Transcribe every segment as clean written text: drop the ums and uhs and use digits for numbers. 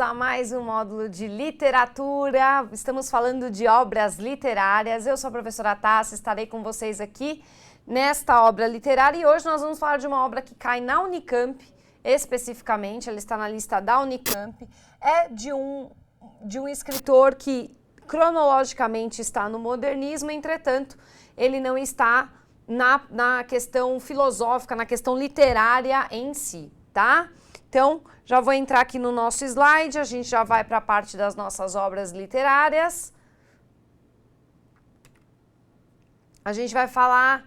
a mais um módulo de literatura. Estamos falando de obras literárias. Eu sou a professora Tássia, estarei com vocês aqui nesta obra literária e hoje nós vamos falar de uma obra que cai na Unicamp, especificamente, ela está na lista da Unicamp. É de um escritor que cronologicamente está no modernismo, entretanto, ele não está na questão filosófica, na questão literária em si, tá? Então, já vou entrar aqui no nosso slide, a gente já vai para a parte das nossas obras literárias. A gente vai falar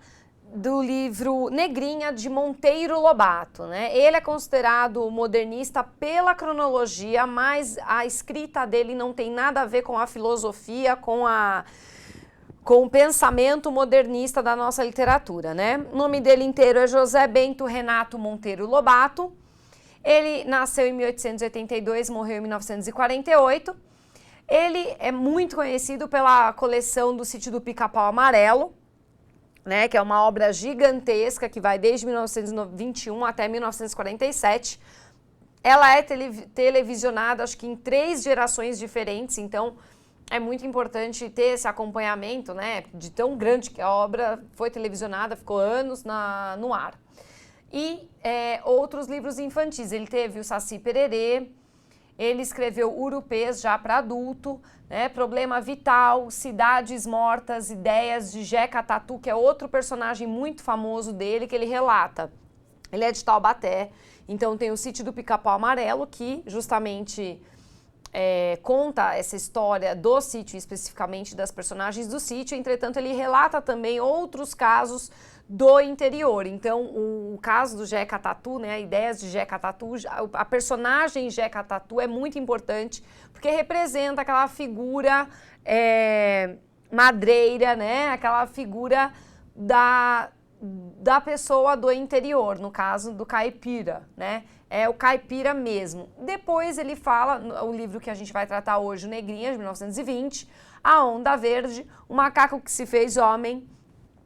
do livro Negrinha, de Monteiro Lobato, né? Ele é considerado modernista pela cronologia, mas a escrita dele não tem nada a ver com a filosofia, com o pensamento modernista da nossa literatura, né? O nome dele inteiro é José Bento Renato Monteiro Lobato. Ele nasceu em 1882, morreu em 1948. Ele é muito conhecido pela coleção do Sítio do Pica-Pau Amarelo, né, que é uma obra gigantesca que vai desde 1921 até 1947. Ela é televisionada, acho que em 3 gerações diferentes, então é muito importante ter esse acompanhamento, né, de tão grande que a obra foi televisionada, ficou anos no ar. E outros livros infantis, ele teve o Saci Pererê, ele escreveu Urupês já para adulto, né, Problema Vital, Cidades Mortas, Ideias de Jeca Tatu, que é outro personagem muito famoso dele que ele relata. Ele é de Taubaté, então tem o Sítio do Pica-Pau Amarelo, que justamente conta essa história do sítio, especificamente das personagens do sítio, entretanto ele relata também outros casos do interior. Então, o caso do Jeca Tatu, né, Ideias de Jeca Tatu, a personagem Jeca Tatu é muito importante, porque representa aquela figura madreira, né, aquela figura da pessoa do interior, no caso do caipira, né, é o caipira mesmo. Depois ele fala, o livro que a gente vai tratar hoje, o Negrinha, de 1920, A Onda Verde, O Macaco que se fez Homem,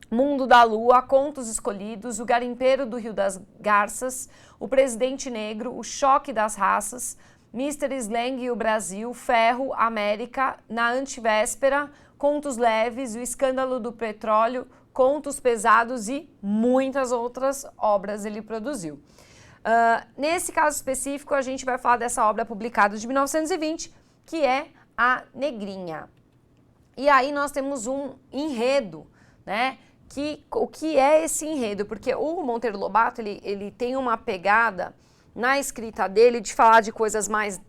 Mundo da Lua, Contos Escolhidos, O Garimpeiro do Rio das Garças, O Presidente Negro, O Choque das Raças, Mr. Slang e o Brasil, Ferro, América, Na Antivéspera, Contos Leves, O Escândalo do Petróleo, Contos Pesados e muitas outras obras ele produziu. Nesse caso específico, a gente vai falar dessa obra publicada de 1920, que é A Negrinha. E aí nós temos um enredo, né? O que é esse enredo? Porque o Monteiro Lobato, ele tem uma pegada na escrita dele de falar de coisas mais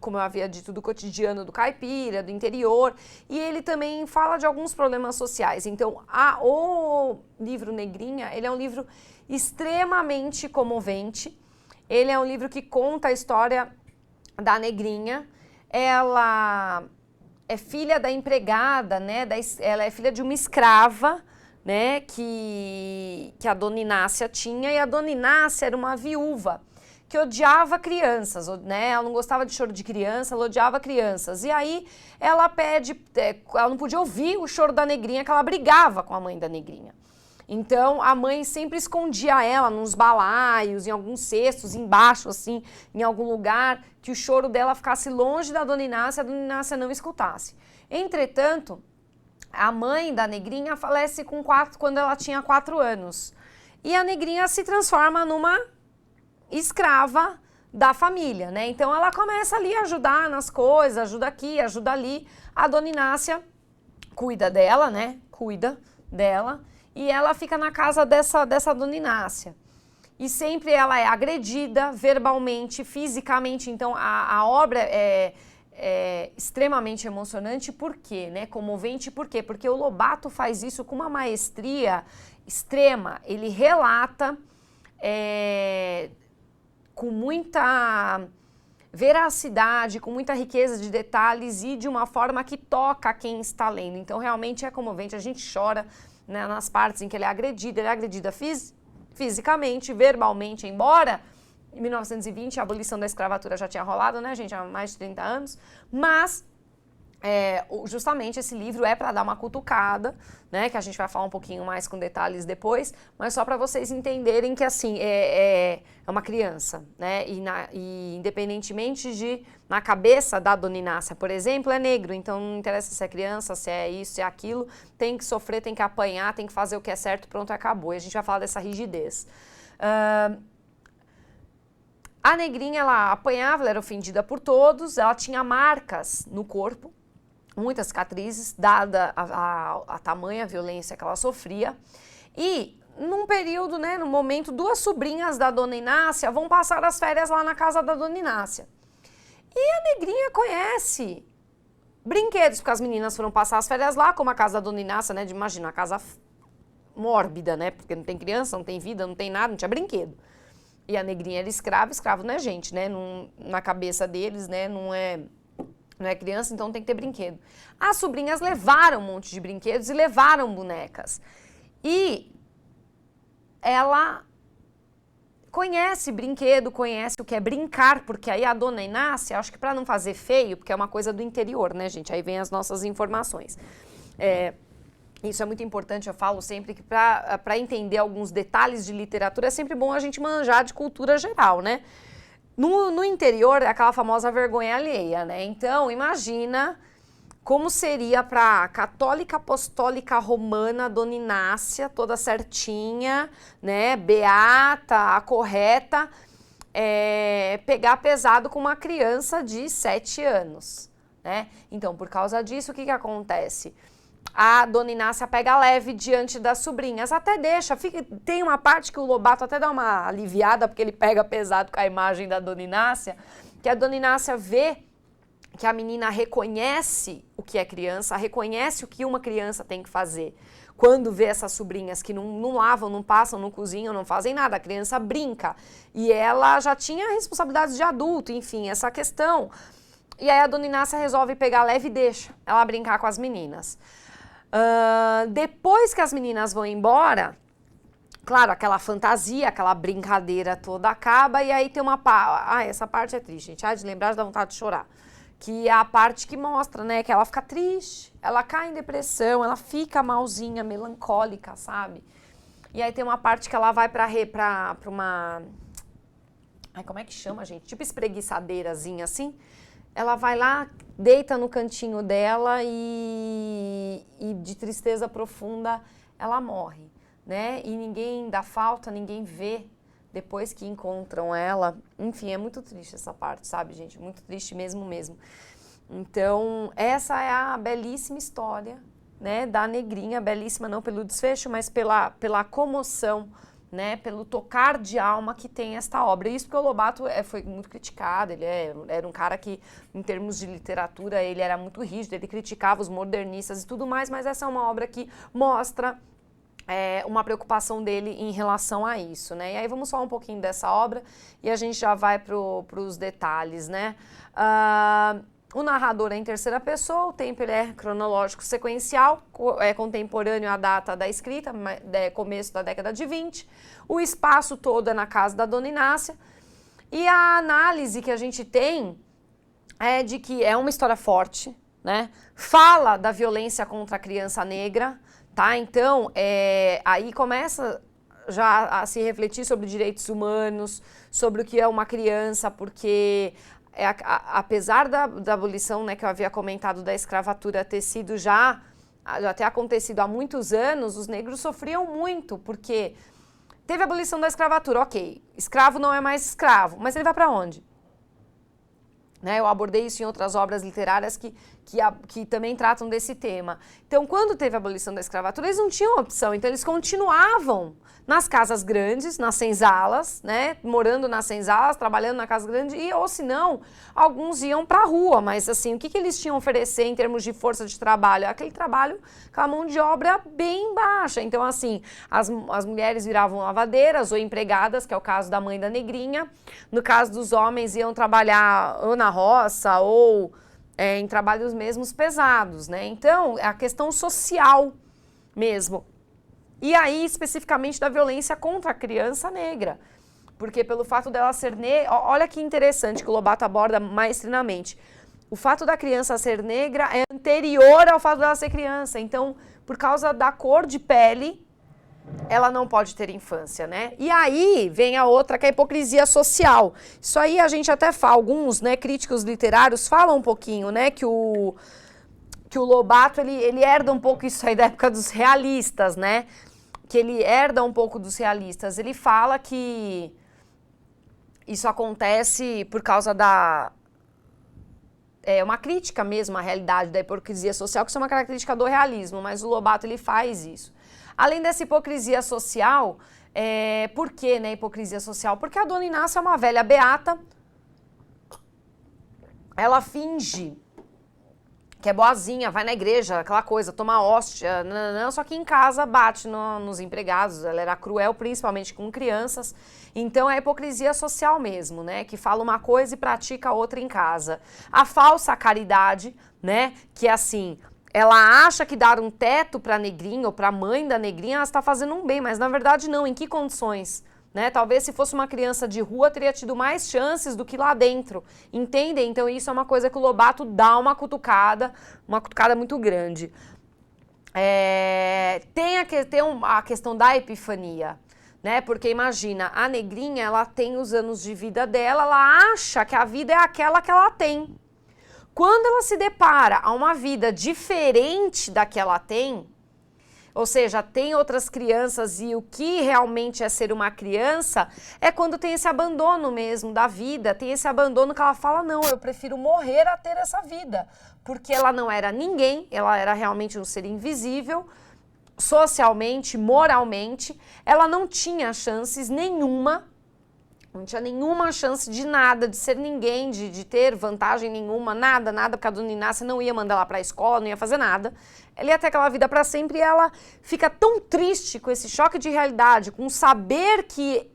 como eu havia dito, do cotidiano do caipira, do interior, e ele também fala de alguns problemas sociais. Então, o livro Negrinha, ele é um livro extremamente comovente, ele é um livro que conta a história da Negrinha. Ela é filha da empregada, né, ela é filha de uma escrava, né, que a Dona Inácia tinha, e a Dona Inácia era uma viúva que odiava crianças, né, ela não gostava de choro de criança, ela odiava crianças, e aí ela ela não podia ouvir o choro da Negrinha, que ela brigava com a mãe da Negrinha. Então, a mãe sempre escondia ela nos balaios, em alguns cestos, embaixo, assim, em algum lugar, que o choro dela ficasse longe da Dona Inácia, a Dona Inácia não escutasse. Entretanto, a mãe da Negrinha falece quando ela tinha 4 anos. E a Negrinha se transforma numa escrava da família, né? Então, ela começa ali a ajudar nas coisas, ajuda aqui, ajuda ali. A Dona Inácia cuida dela, né? Cuida dela. E ela fica na casa dessa Dona Inácia. E sempre ela é agredida verbalmente, fisicamente. Então, a obra é extremamente emocionante. Por quê? Né? Comovente por quê? Porque o Lobato faz isso com uma maestria extrema. Ele relata com muita veracidade, com muita riqueza de detalhes e de uma forma que toca quem está lendo. Então, realmente é comovente. A gente chora, né, nas partes em que ele é agredido fisicamente, verbalmente, embora em 1920 a abolição da escravatura já tinha rolado, né, gente, há mais de 30 anos, mas justamente esse livro é para dar uma cutucada, né, que a gente vai falar um pouquinho mais com detalhes depois, mas só para vocês entenderem que assim, é uma criança, né, e independentemente de, na cabeça da Dona Inácia, por exemplo, é negro, então não interessa se é criança, se é isso, se é aquilo, tem que sofrer, tem que apanhar, tem que fazer o que é certo, pronto, acabou, e a gente vai falar dessa rigidez. A negrinha, ela apanhava, ela era ofendida por todos, ela tinha marcas no corpo, muitas cicatrizes, dada a tamanha violência que ela sofria. E num período, né, no momento, duas sobrinhas da Dona Inácia vão passar as férias lá na casa da Dona Inácia. E a negrinha conhece brinquedos, porque as meninas foram passar as férias lá, como a casa da Dona Inácia, né, de imagina, a casa mórbida, né, porque não tem criança, não tem vida, não tem nada, não tinha brinquedo. E a negrinha era escrava, escravo não é gente, né, na cabeça deles, né, não é criança, então tem que ter brinquedo. As sobrinhas levaram um monte de brinquedos e levaram bonecas. E ela conhece brinquedo, conhece o que é brincar, porque aí a Dona Inácia, acho que para não fazer feio, porque é uma coisa do interior, né, gente? Aí vem as nossas informações. Isso é muito importante, eu falo sempre que para entender alguns detalhes de literatura é sempre bom a gente manjar de cultura geral, né? No interior é aquela famosa vergonha alheia, né? Então, imagina como seria para a católica apostólica romana Dona Inácia, toda certinha, né? Beata, a correta, pegar pesado com uma criança de 7 anos, né? Então, por causa disso, o que acontece? A Dona Inácia pega leve diante das sobrinhas, até deixa, tem uma parte que o Lobato até dá uma aliviada, porque ele pega pesado com a imagem da Dona Inácia, que a Dona Inácia vê que a menina reconhece o que é criança, reconhece o que uma criança tem que fazer. Quando vê essas sobrinhas que não lavam, não passam, não cozinham, não fazem nada, a criança brinca, e ela já tinha responsabilidades de adulto, enfim, essa questão. E aí a Dona Inácia resolve pegar leve e deixa ela brincar com as meninas. Depois que as meninas vão embora, claro, aquela fantasia, aquela brincadeira toda acaba e aí tem uma parte, essa parte é triste, gente, de lembrar dá vontade de chorar, que é a parte que mostra, né, que ela fica triste, ela cai em depressão, ela fica malzinha, melancólica, sabe? E aí tem uma parte que ela vai pra uma, como é que chama, gente? Tipo espreguiçadeirazinha assim. Ela vai lá, deita no cantinho dela e de tristeza profunda ela morre, né? E ninguém dá falta, ninguém vê depois que encontram ela. Enfim, é muito triste essa parte, sabe, gente? Muito triste mesmo. Então, essa é a belíssima história, né, da negrinha, belíssima não pelo desfecho, mas pela comoção, né, pelo tocar de alma que tem esta obra. Isso porque o Lobato foi muito criticado, ele era um cara que, em termos de literatura, ele era muito rígido, ele criticava os modernistas e tudo mais, mas essa é uma obra que mostra uma preocupação dele em relação a isso, né? E aí vamos falar um pouquinho dessa obra e a gente já vai para os detalhes, né? O narrador é em terceira pessoa, o tempo ele é cronológico sequencial, é contemporâneo à data da escrita, começo da década de 20. O espaço todo é na casa da Dona Inácia. E a análise que a gente tem é de que é uma história forte, né? Fala da violência contra a criança negra, tá? Então, aí começa já a se refletir sobre direitos humanos, sobre o que é uma criança, porque apesar da abolição, né, que eu havia comentado da escravatura ter sido já ter acontecido há muitos anos, os negros sofriam muito, porque teve a abolição da escravatura, ok, escravo não é mais escravo, mas ele vai para onde? Né, eu abordei isso em outras obras literárias que também tratam desse tema. Então, quando teve a abolição da escravatura, eles não tinham opção, então eles continuavam nas casas grandes, nas senzalas, né, morando nas senzalas, trabalhando na casa grande, ou se não, alguns iam para a rua, mas assim, o que eles tinham a oferecer em termos de força de trabalho? Aquele trabalho, aquela mão de obra bem baixa. Então, assim, as mulheres viravam lavadeiras ou empregadas, que é o caso da mãe da negrinha. No caso dos homens, iam trabalhar ou na roça ou em trabalhos mesmos pesados, né? Então, é a questão social mesmo. E aí, especificamente, da violência contra a criança negra. Porque pelo fato dela ser negra... Olha que interessante que o Lobato aborda maestrinamente. o fato da criança ser negra é anterior ao fato dela ser criança. Então, por causa da cor de pele, ela não pode ter infância, né? E aí vem a outra, que é a hipocrisia social. Isso aí a gente até fala, alguns, né, críticos literários falam um pouquinho, né, que o Lobato, ele herda um pouco isso aí da época dos realistas, né? Que ele herda um pouco dos realistas. Ele fala que isso acontece por causa da... É uma crítica mesmo à realidade da hipocrisia social, que isso é uma característica do realismo, mas o Lobato, ele faz isso. Além dessa hipocrisia social, por que, né, hipocrisia social? Porque a Dona Inácia é uma velha beata, ela finge que é boazinha, vai na igreja, aquela coisa, toma hóstia, nananã, só que em casa bate nos empregados, ela era cruel, principalmente com crianças, então é a hipocrisia social mesmo, né, que fala uma coisa e pratica outra em casa. A falsa caridade, né, que é assim... Ela acha que dar um teto para a negrinha ou para a mãe da negrinha, ela está fazendo um bem, mas na verdade não. Em que condições? Né? Talvez se fosse uma criança de rua, teria tido mais chances do que lá dentro. Entendem? Então isso é uma coisa que o Lobato dá uma cutucada muito grande. Tem a questão da epifania, né? Porque imagina, a negrinha, ela tem os anos de vida dela, ela acha que a vida é aquela que ela tem. Quando ela se depara a uma vida diferente da que ela tem, ou seja, tem outras crianças e o que realmente é ser uma criança, é quando tem esse abandono mesmo da vida, tem esse abandono que ela fala, não, eu prefiro morrer a ter essa vida, porque ela não era ninguém, ela era realmente um ser invisível, socialmente, moralmente, ela não tinha chances nenhuma, não tinha nenhuma chance de nada, de ser ninguém, de ter vantagem nenhuma, nada, porque a Dona Inácia não ia mandar ela para a escola, não ia fazer nada. Ela ia ter aquela vida para sempre e ela fica tão triste com esse choque de realidade, com saber que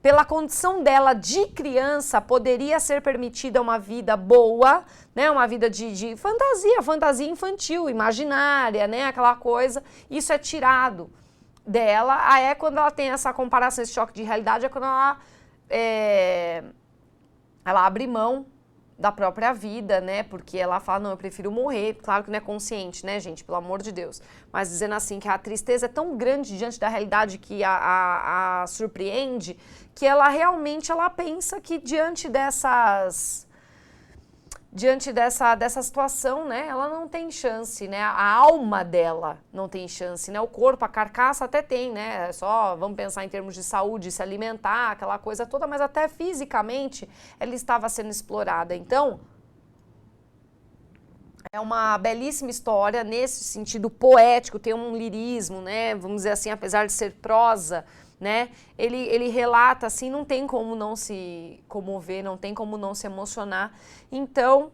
pela condição dela de criança poderia ser permitida uma vida boa, né, uma vida de fantasia infantil, imaginária, né, aquela coisa, isso é tirado dela. Aí é quando ela tem essa comparação, esse choque de realidade, é quando ela abre mão da própria vida, né, porque ela fala, não, eu prefiro morrer, claro que não é consciente, né, gente, pelo amor de Deus, mas dizendo assim, que a tristeza é tão grande diante da realidade que a surpreende, que ela realmente, ela pensa que diante dessa situação, né, ela não tem chance, né, a alma dela não tem chance, né, o corpo, a carcaça até tem, né, só vamos pensar em termos de saúde, se alimentar, aquela coisa toda, mas até fisicamente ela estava sendo explorada. Então, é uma belíssima história nesse sentido poético, tem um lirismo, né, vamos dizer assim, apesar de ser prosa, né, ele relata assim, não tem como não se comover, não tem como não se emocionar. Então,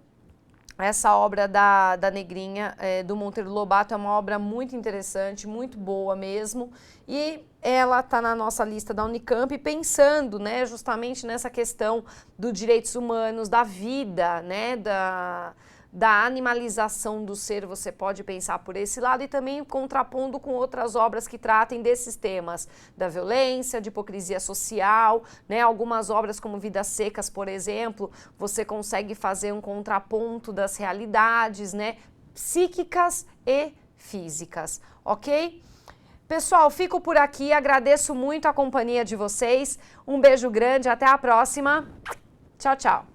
essa obra da Negrinha, do Monteiro Lobato, é uma obra muito interessante, muito boa mesmo, e ela está na nossa lista da Unicamp, pensando, né, justamente nessa questão dos direitos humanos, da vida, né, da animalização do ser, você pode pensar por esse lado, e também contrapondo com outras obras que tratem desses temas, da violência, de hipocrisia social, né? Algumas obras como Vidas Secas, por exemplo, você consegue fazer um contraponto das realidades, né? Psíquicas e físicas, ok? Pessoal, fico por aqui, agradeço muito a companhia de vocês, um beijo grande, até a próxima, tchau, tchau!